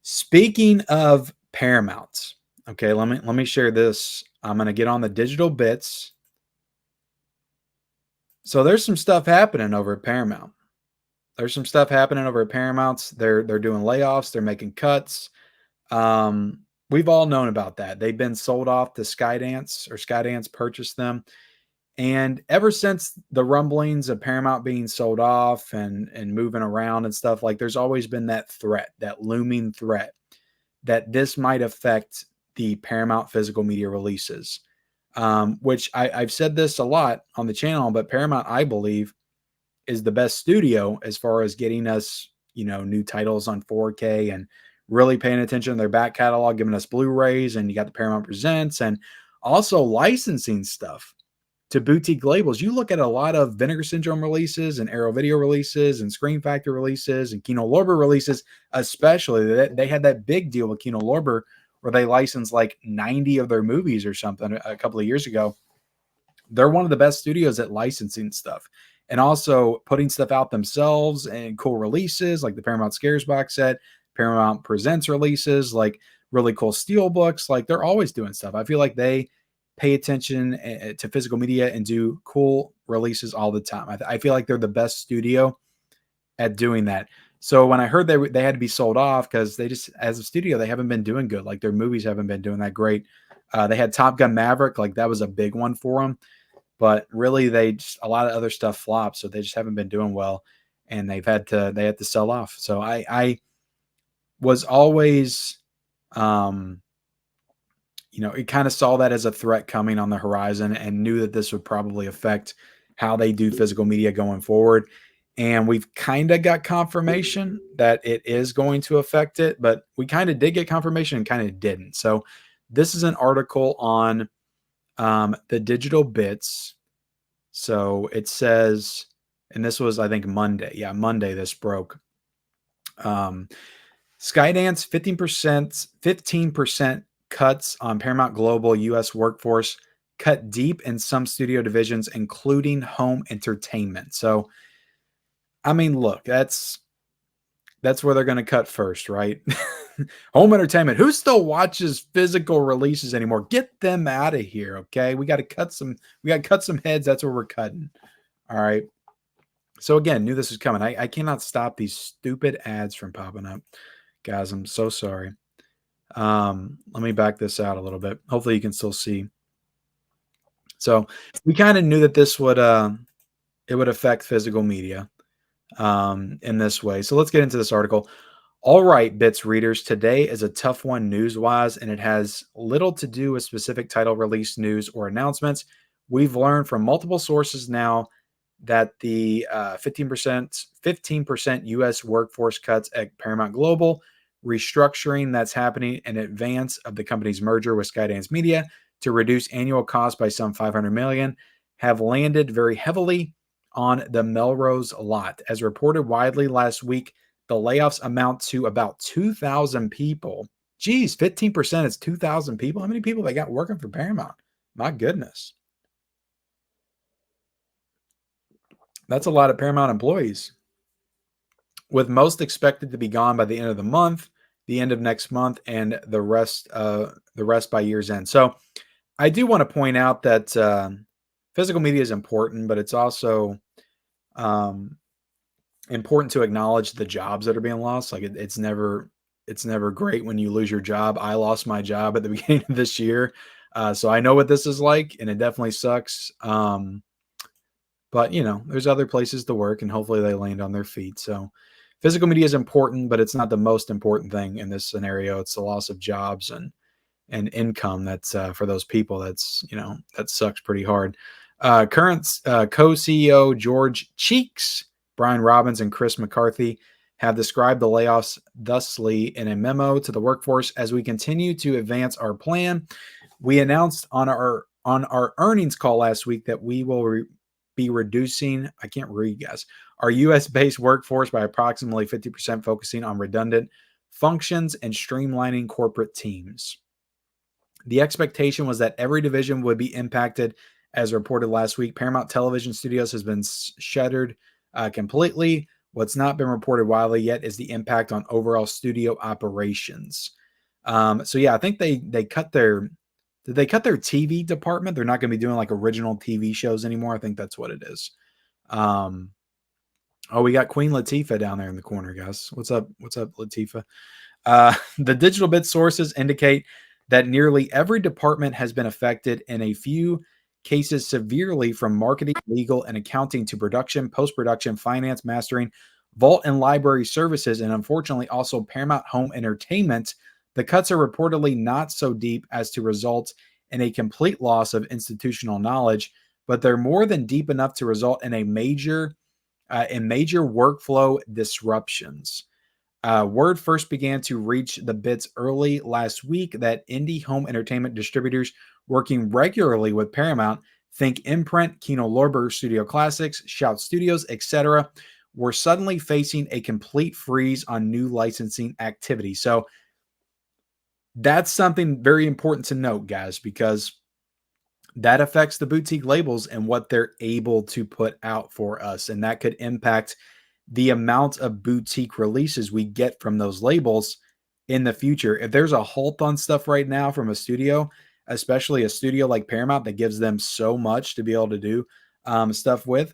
Speaking of Paramount, okay, let me share this. I'm gonna get on the digital bits. So there's some stuff happening over at Paramount. There's some stuff happening over at Paramount's. They're doing layoffs. They're making cuts. We've all known about that. They've been sold off to Skydance, or Skydance purchased them. And ever since the rumblings of Paramount being sold off and moving around and stuff, like there's always been that threat, that looming threat that this might affect the Paramount physical media releases. Which I've said this a lot on the channel, but Paramount, I believe, is the best studio as far as getting us, new titles on 4K and really paying attention to their back catalog, giving us Blu-rays, and you got the Paramount Presents, and also licensing stuff to boutique labels. You look at a lot of Vinegar Syndrome releases and Arrow Video releases and Scream Factory releases and Kino Lorber releases, especially. They had that big deal with Kino Lorber where they licensed like 90 of their movies or something a couple of years ago. They're one of the best studios at licensing stuff and also putting stuff out themselves and cool releases like the Paramount Scares box set, Paramount Presents releases, like really cool steel books. Like they're always doing stuff. I feel like they pay attention to physical media and do cool releases all the time. I feel like they're the best studio at doing that. So when I heard they had to be sold off because they just, as a studio, they haven't been doing good. Like their movies haven't been doing that great. They had Top Gun Maverick, like that was a big one for them, but really a lot of other stuff flopped. So they just haven't been doing well, and they had to sell off. So I was always, it kind of saw that as a threat coming on the horizon and knew that this would probably affect how they do physical media going forward. And we've kind of got confirmation that it is going to affect it, but we kind of did get confirmation and kind of didn't. So this is an article on the digital bits. So it says, and this was, I think, Monday. Yeah, Monday this broke. Skydance 15% cuts on Paramount Global U.S. workforce, cut deep in some studio divisions, including home entertainment. So, I mean, look, that's where they're going to cut first, right? Home entertainment. Who still watches physical releases anymore? Get them out of here, okay? We got to cut some heads. That's where we're cutting. All right. So again, knew this was coming. I cannot stop these stupid ads from popping up. Guys, I'm so sorry. Let me back this out a little bit. Hopefully you can still see. So we kind of knew that this would it would affect physical media in this way. So let's get into this article. All right, Bits readers, today is a tough one news-wise, and it has little to do with specific title release news or announcements. We've learned from multiple sources now that the 15% U.S. workforce cuts at Paramount Global, restructuring that's happening in advance of the company's merger with Skydance Media to reduce annual costs by some $500 million, have landed very heavily on the Melrose lot. As reported widely last week, the layoffs amount to about 2,000 people. Geez, 15% is 2,000 people. How many people they got working for Paramount? My goodness. That's a lot of Paramount employees, with most expected to be gone by the end of the month, the end of next month, and the rest by year's end. So I do want to point out that physical media is important, but it's also important to acknowledge the jobs that are being lost. Like it's never great when you lose your job. I lost my job at the beginning of this year. So I know what this is like, and it definitely sucks. But there's other places to work, and hopefully they land on their feet. So physical media is important, but it's not the most important thing in this scenario. It's the loss of jobs and income. That's for those people. That's, that sucks pretty hard. Current co-CEO George Cheeks, Brian Robbins, and Chris McCarthy have described the layoffs thusly in a memo to the workforce. As we continue to advance our plan, we announced on our earnings call last week that we will be reducing, I can't read, guys, our U.S.-based workforce by approximately 50%, focusing on redundant functions and streamlining corporate teams. The expectation was that every division would be impacted. As reported last week, Paramount Television Studios has been shuttered completely, What's not been reported widely yet is the impact on overall studio operations. So yeah, I think they cut their did they cut their TV department? They're not going to be doing like original TV shows anymore. I think that's what it is. Um, oh, we got Queen Latifah down there in the corner, guys. What's up? What's up, Latifah? The digital bit sources indicate that nearly every department has been affected, in a few cases severely, from marketing, legal, and accounting to production, post production, finance, mastering, vault and library services, and unfortunately also Paramount Home Entertainment. The cuts are reportedly not so deep as to result in a complete loss of institutional knowledge, but they're more than deep enough to result in major workflow disruptions. Word first began to reach the bits early last week that indie home entertainment distributors working regularly with Paramount, think Imprint, Kino Lorber Studio Classics, Shout Studios, etc., were suddenly facing a complete freeze on new licensing activity. So that's something very important to note, guys, because that affects the boutique labels and what they're able to put out for us. And that could impact the amount of boutique releases we get from those labels in the future. If there's a halt on stuff right now from a studio, especially a studio like Paramount that gives them so much to be able to do stuff with,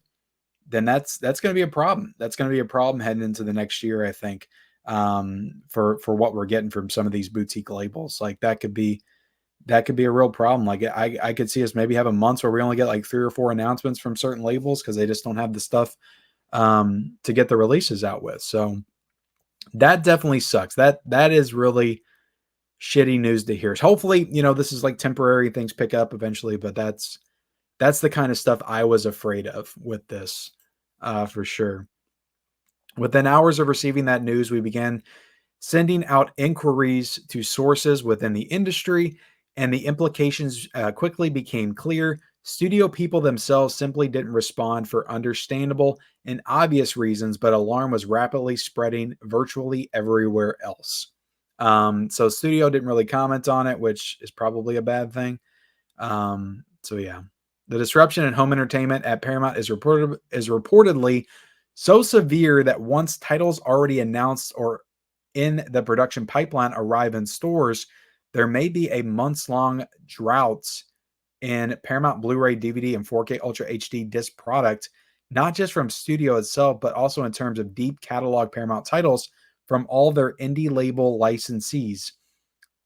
then that's going to be a problem. That's going to be a problem heading into the next year, I think, for what we're getting from some of these boutique labels. Like that could be a real problem. Like I could see us maybe having months where we only get like 3 or 4 announcements from certain labels because they just don't have the stuff to get the releases out with. So that definitely sucks. That is really shitty news to hear. Hopefully, this is like temporary, things pick up eventually, but that's the kind of stuff I was afraid of with this, for sure. Within hours of receiving that news, we began sending out inquiries to sources within the industry, and the implications quickly became clear. Studio people themselves simply didn't respond for understandable and obvious reasons, but alarm was rapidly spreading virtually everywhere else. So studio didn't really comment on it, which is probably a bad thing. So yeah, the disruption in home entertainment at Paramount is reportedly so severe that once titles already announced or in the production pipeline arrive in stores, there may be a months-long drought in Paramount Blu-ray, DVD, and 4K Ultra HD disc product, not just from studio itself, but also in terms of deep catalog Paramount titles from all their indie label licensees.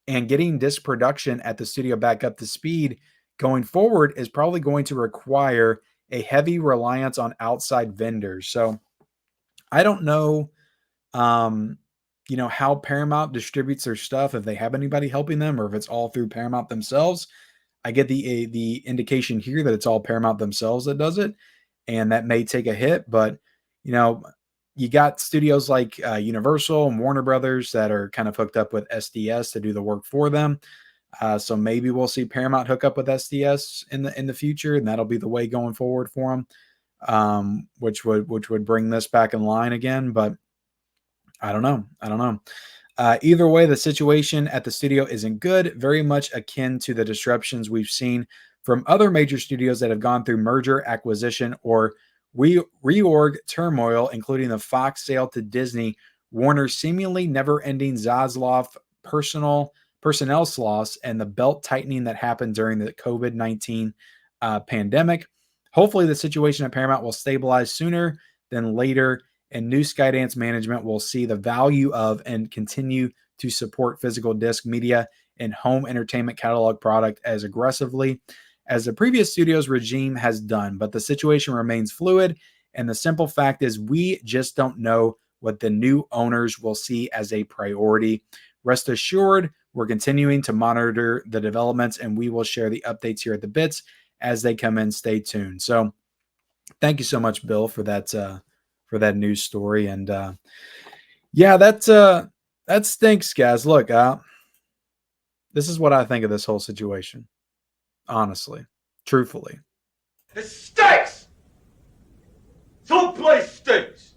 And getting disc production at the studio back up to speed going forward is probably going to require a heavy reliance on outside vendors. So I don't know how Paramount distributes their stuff, if they have anybody helping them or if it's all through Paramount themselves. I get the indication here that it's all Paramount themselves that does it, and that may take a hit. But you know, you got studios like Universal and Warner Brothers that are kind of hooked up with SDS to do the work for them. So maybe we'll see Paramount hook up with SDS in the future, and that'll be the way going forward for them, which would bring this back in line again. But I don't know. I don't know. Either way, the situation at the studio isn't good, very much akin to the disruptions we've seen from other major studios that have gone through merger, acquisition, or reorg turmoil, including the Fox sale to Disney, Warner's seemingly never-ending Zaslav personnel loss, and the belt tightening that happened during the COVID-19 pandemic. Hopefully, the situation at Paramount will stabilize sooner than later, and new Skydance management will see the value of and continue to support physical disc media and home entertainment catalog product as aggressively as the previous studio's regime has done. But the situation remains fluid, and the simple fact is we just don't know what the new owners will see as a priority. Rest assured, we're continuing to monitor the developments, and we will share the updates here at the Bits as they come in. Stay tuned. So thank you so much, Bill, for that news story. And yeah, that stinks, guys. Look, this is what I think of this whole situation. Honestly, truthfully. It stinks! Someplace stinks!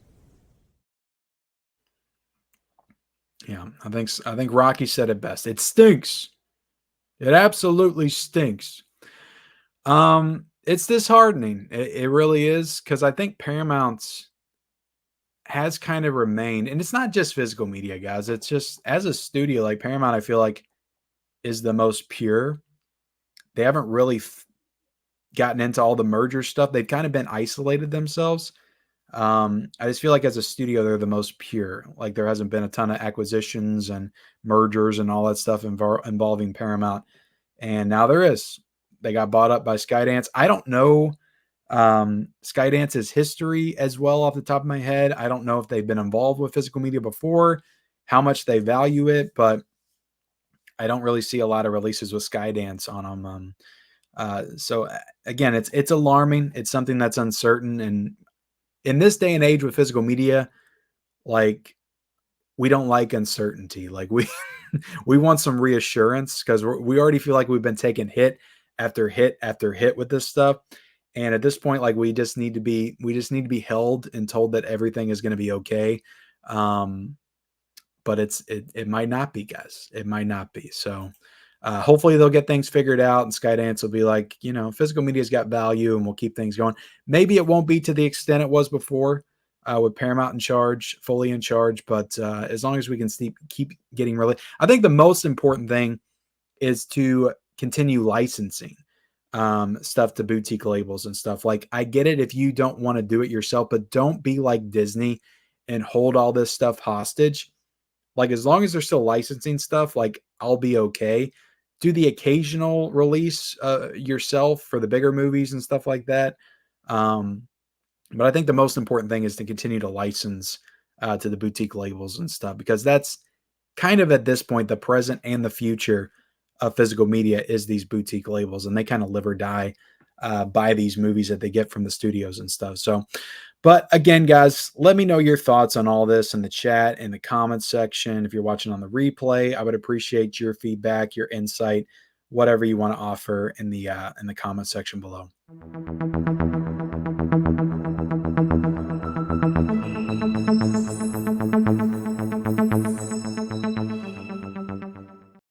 Yeah, I think Rocky said it best. It stinks. It absolutely stinks. It's disheartening. It really is, because I think Paramount's has kind of remained, and it's not just physical media, guys. It's just as a studio, like Paramount, I feel like is the most pure. They haven't really gotten into all the merger stuff. They've kind of been isolated themselves. I just feel like as a studio, they're the most pure. Like there hasn't been a ton of acquisitions and mergers and all that stuff involving Paramount. And now there is. They got bought up by Skydance. I don't know Skydance's history as well off the top of my head. I don't know if they've been involved with physical media before, how much they value it, but I don't really see a lot of releases with Skydance on them. So again, it's alarming. It's something that's uncertain, and in this day and age with physical media, like we don't like uncertainty. Like we we want some reassurance because we already feel like we've been taking hit after hit after hit with this stuff. And at this point, like we just need to be held and told that everything is going to be okay. Um, but it might not be, guys. It might not be. So hopefully they'll get things figured out, and Skydance will be like, physical media's got value, and we'll keep things going. Maybe it won't be to the extent it was before with Paramount in charge, fully in charge, but as long as we can keep getting really, I think the most important thing is to continue licensing stuff to boutique labels and stuff. Like I get it if you don't want to do it yourself, but don't be like Disney and hold all this stuff hostage. Like as long as they're still licensing stuff, like I'll be okay. Do the occasional release yourself for the bigger movies and stuff like that. Um, but I think the most important thing is to continue to license to the boutique labels and stuff, because that's kind of at this point the present and the future of physical media is these boutique labels, and they kind of live or die by these movies that they get from the studios and stuff. So but again, guys, let me know your thoughts on all this in the chat, in the comments section. If you're watching on the replay, I would appreciate your feedback, your insight, whatever you want to offer in the comment section below.